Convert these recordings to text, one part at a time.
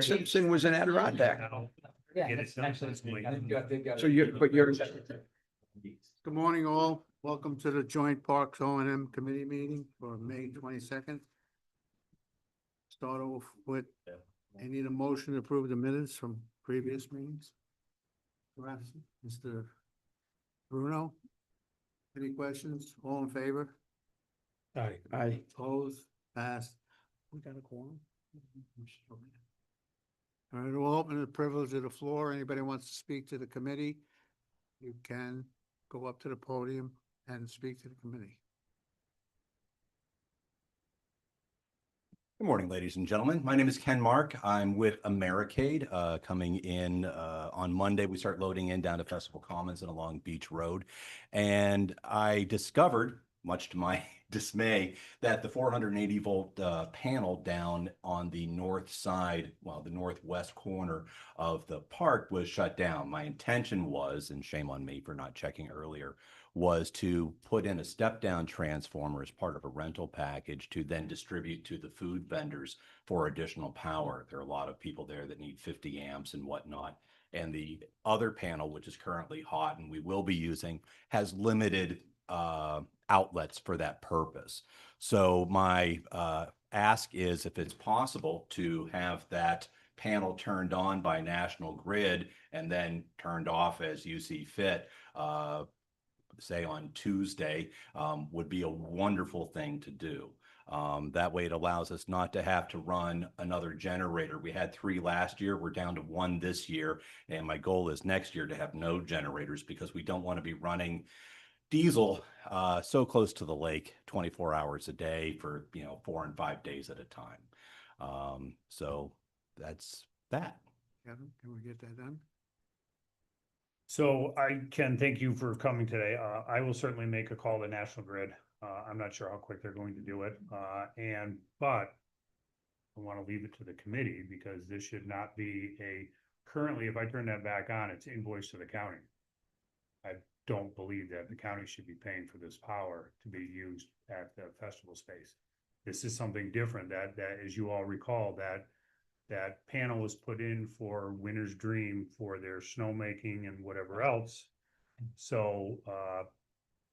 Simpson was in Adirondack. Yeah, that's actually. So you're, Good morning, all. Welcome to the joint Parks O and M committee meeting for May 22nd. Start off with, I need a motion to approve the minutes from previous meetings. Mr. Bruno? Any questions? All in favor? I, Opposed? Passed. We got a quorum? All right, we'll open the privilege of the floor. Anybody wants to speak to the committee? You can go up to the podium and speak to the committee. Good morning, ladies and gentlemen. My name is Ken Mark. I'm with Americade. Coming in on Monday, we start loading in down to Festival Commons and along Beach Road. And I discovered, much to my dismay, that the 480 volt panel down on the north side, well, the northwest corner of the park was shut down. My intention was, and shame on me for not checking earlier, was to put in a step down transformer as part of a rental package to then distribute to the food vendors for additional power. There are a lot of people there that need 50 amps and whatnot. And the other panel, which is currently hot and we will be using, has limited outlets for that purpose. So my ask is, if it's possible, to have that panel turned on by National Grid and then turned off as you see fit, say on Tuesday, would be a wonderful thing to do. That way it allows us not to have to run another generator. We had 3 last year, we're down to 1 this year. And my goal is next year to have no generators, because we don't want to be running diesel so close to the lake 24 hours a day for 4 and 5 days at a time. So that's that. Kevin, can we get that done? So I can thank you for coming today. I will certainly make a call to National Grid. I'm not sure how quick they're going to do it. But I want to leave it to the committee, because this should not be currently, if I turn that back on, it's invoiced to the county. I don't believe that the county should be paying for this power to be used at the festival space. This is something different that as you all recall, that panel was put in for Winter's Dream for their snowmaking and whatever else. So,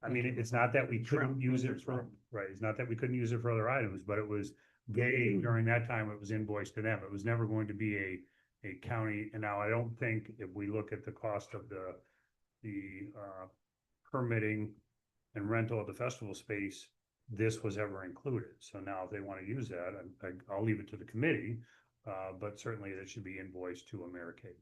I mean, it's not that we couldn't use it for, right, it's not that we couldn't use it for other items, but it was during that time, it was invoiced to them. It was never going to be a county. And now I don't think, if we look at the cost of the permitting and rental of the festival space, this was ever included. So now if they want to use that, I'll leave it to the committee. But certainly it should be invoiced to Americade.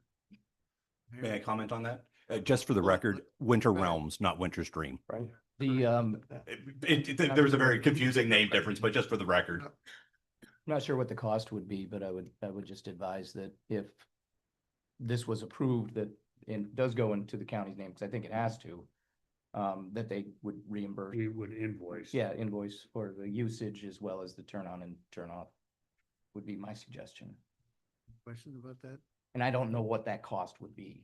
May I comment on that? Just for the record, Winter Realms, not Winter's Dream. right? There was a very confusing name difference, but just for the record. I'm not sure what the cost would be, but I would just advise that if this was approved, that it does go into the county's name, because I think it has to, that they would reimburse. We would invoice. Yeah, invoice for the usage as well as the turn on and turn off would be my suggestion. Question about that? And I don't know what that cost would be.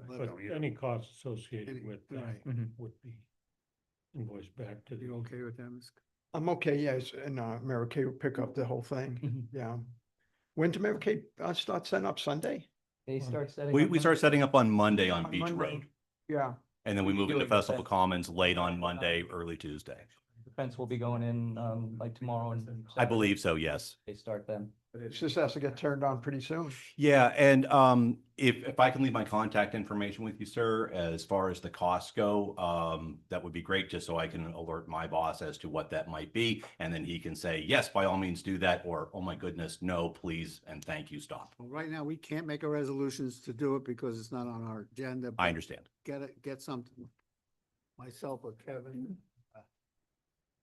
But Any costs associated Any- with that right. would be invoiced back to You the. okay with that, Ms.? I'm okay, yes, and Mary Kay will pick up the whole thing, Mhm. yeah. When did Mary Kay start setting up Sunday? They start setting. We start setting up on Monday on On Beach Monday. Road, Yeah, and then we move Do into it Festival then. Commons late on Monday, early Tuesday. The fence will be going in like tomorrow and. I believe so, yes. They start then. but it just has to get turned on pretty soon. Yeah, and if I can leave my contact information with you, sir, as far as the costs go, that would be great, just so I can alert my boss as to what that might be. And then he can say, yes, by all means do that, or, oh my goodness, no, please, and thank you, stop. Well, right now, we can't make a resolutions to do it because it's not on our agenda. I but understand. Get something. Myself or Kevin,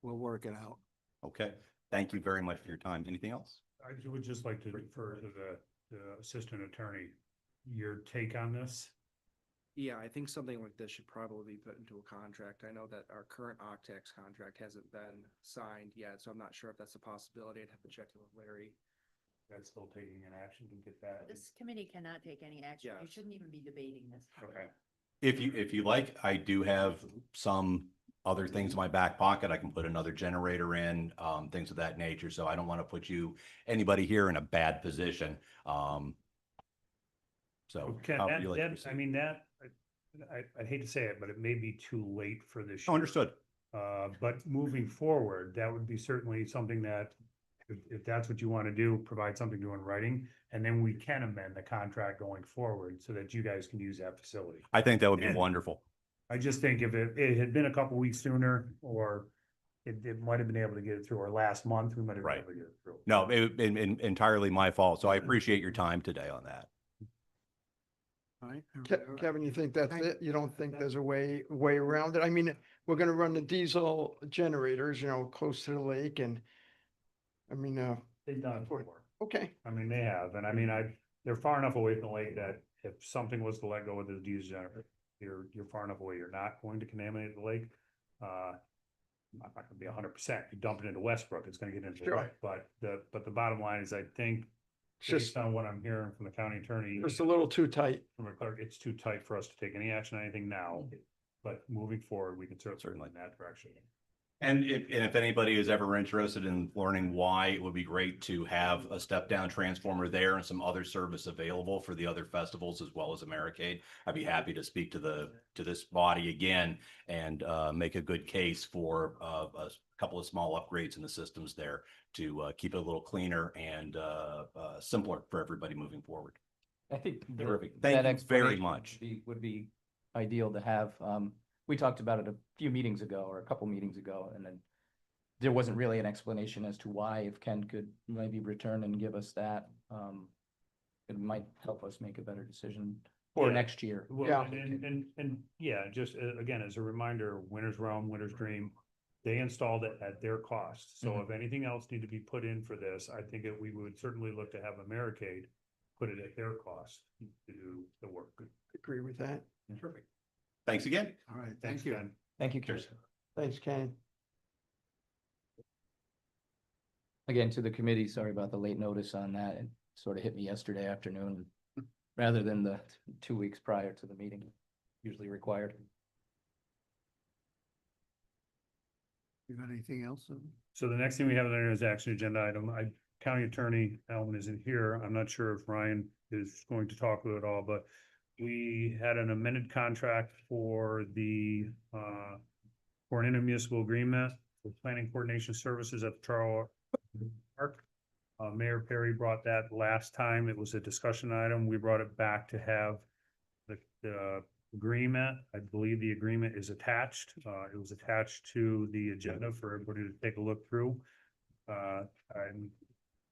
we'll work it out. Okay, thank you very much for your time. Anything else? I would just like to defer to the assistant attorney, your take on this. Yeah, I think something like this should probably be put into a contract. I know that our current Octex contract hasn't been signed yet, so I'm not sure if that's a possibility. I'd have to check in with Larry. That's still taking an action to get that. This committee cannot take any action. You Yes. shouldn't even be debating this. Okay. If you like, I do have some other things in my back pocket. I can put another generator in, things of that nature. So I don't want to put anybody here in a bad position. So Okay, how would you like to I proceed? mean, I'd hate to say it, but it may be too late for this Oh, year. understood. But moving forward, that would be certainly something that, if that's what you want to do, provide something to in writing, and then we can amend the contract going forward so that you guys can use that facility. I think that would be And- wonderful. I just think if it had been a couple weeks sooner, or it might have been able to get it through, or last month, we might have been Right. able to get it through. No, entirely my fault. So I appreciate your time today on that. All right. Kevin, you think that's Thank- it? You don't think there's a way around it? I mean, we're gonna run the diesel generators, close to the lake and, I mean, They've done it before. okay, I mean, they have, and I mean, they're far enough away from the lake that if something was to let go with the diesel generator, you're far enough away, you're not going to contaminate the lake. I'm not gonna be 100%, you dump it into Westbrook, it's gonna get into the Sure. lake, but the bottom line is, I think, it's just, based on what I'm hearing from the county attorney, just a little too tight. from a clerk, it's too tight for us to take any action on anything now. But moving forward, we can certainly in that direction. And if anybody is ever interested in learning why, it would be great to have a step down transformer there and some other service available for the other festivals as well as Americade. I'd be happy to speak to this body again and make a good case for a couple of small upgrades in the systems there to keep it a little cleaner and simpler for everybody moving forward. I think. Terrific. that Thank you very explanation much. Would be ideal to have. We talked about it a few meetings ago or a couple meetings ago, and then there wasn't really an explanation as to why. If Ken could maybe return and give us that, it might help us make a better decision for Yeah. next year. Well, Yeah. and yeah, just again, as a reminder, Winter's Realm, Winter's Dream, they installed it at their cost. So if anything else need to be put in for this, I think we would certainly look to have Americade put it at their cost to do the work. Agree with that. Terrific. Thanks again. All right, Thanks, thank you. Ken. Thank you, Chris. Thanks, Ken. Again, to the committee, sorry about the late notice on that. It sort of hit me yesterday afternoon rather than the 2 weeks prior to the meeting usually required. You got anything else? So the next thing we have there is action agenda item. County Attorney Alvin isn't here. I'm not sure if Ryan is going to talk with it all, but we had an amended contract for for an intermunicipal agreement for planning coordination services at the Charles Park. Mayor Perry brought that last time. It was a discussion item. We brought it back to have the agreement. I believe the agreement is attached. It was attached to the agenda for everybody to take a look through.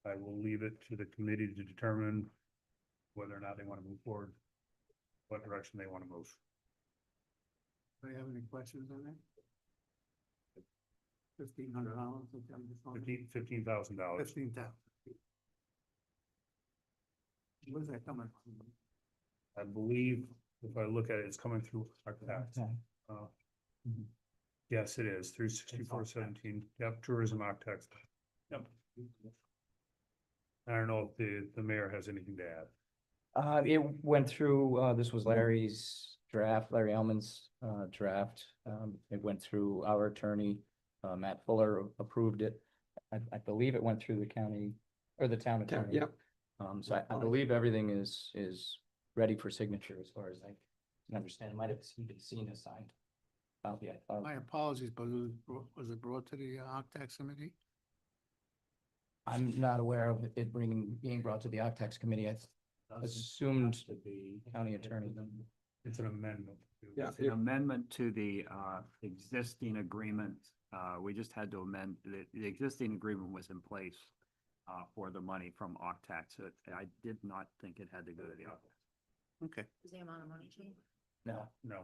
I will leave it to the committee to determine whether or not they want to move forward, what direction they want to move. Do you have any questions on that? $1,500. $15,000. 15,000. Where's that coming from? I believe if I look at it, it's coming through our tax. Yes, it is, 36417. Yep, tourism octax. Yep. I don't know if the mayor has anything to add. It went through, this was Larry's draft, Larry Ellman's draft. It went through our attorney, Matt Fuller approved it. I believe it went through the county or the town attorney. Yep. So I believe everything is ready for signature as far as I can understand. It might have even seen a signed copy. I thought. My apologies, but was it brought to the Octax committee? I'm not aware of it being brought to the Octax committee. I assumed county attorney. It's an amendment. Yeah. It's an amendment to the existing agreement. We just had to amend, the existing agreement was in place for the money from Octax. So I did not think it had to go to the Octax. Okay. Does the amount of money change? No. No.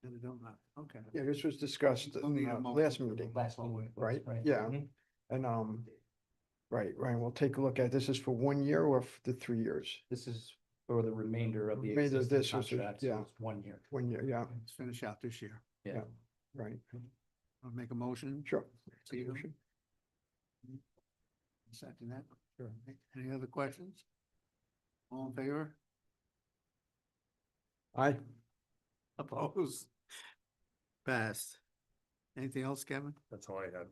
Then I don't know. Okay. Yeah, this was discussed Don't need a in motion last to meeting, Last meeting. right? Right. Yeah, Mhm. and, right, we'll take a look at, this is for 1 year or for the 3 years? This is for the remainder of the Remainder of existing this was a- contract, so yeah. it's 1 year. 1 year, yeah, Let's finish out this year. Yeah. right, I'll make a motion. sure. Stephen? Second that. Sure. Any other questions? All in favor? Aye, Opposed? Passed. Anything else, Kevin? That's all I had.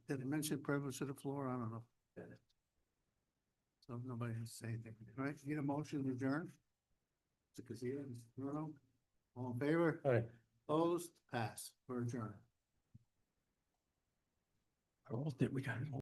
Did I mention privilege of the floor? I don't know. So nobody has to say anything. All right, need a motion to adjourn? Mr. Casilla, Mr. Bruno, all in favor? Aye. Opposed? Pass. We're adjourned. We got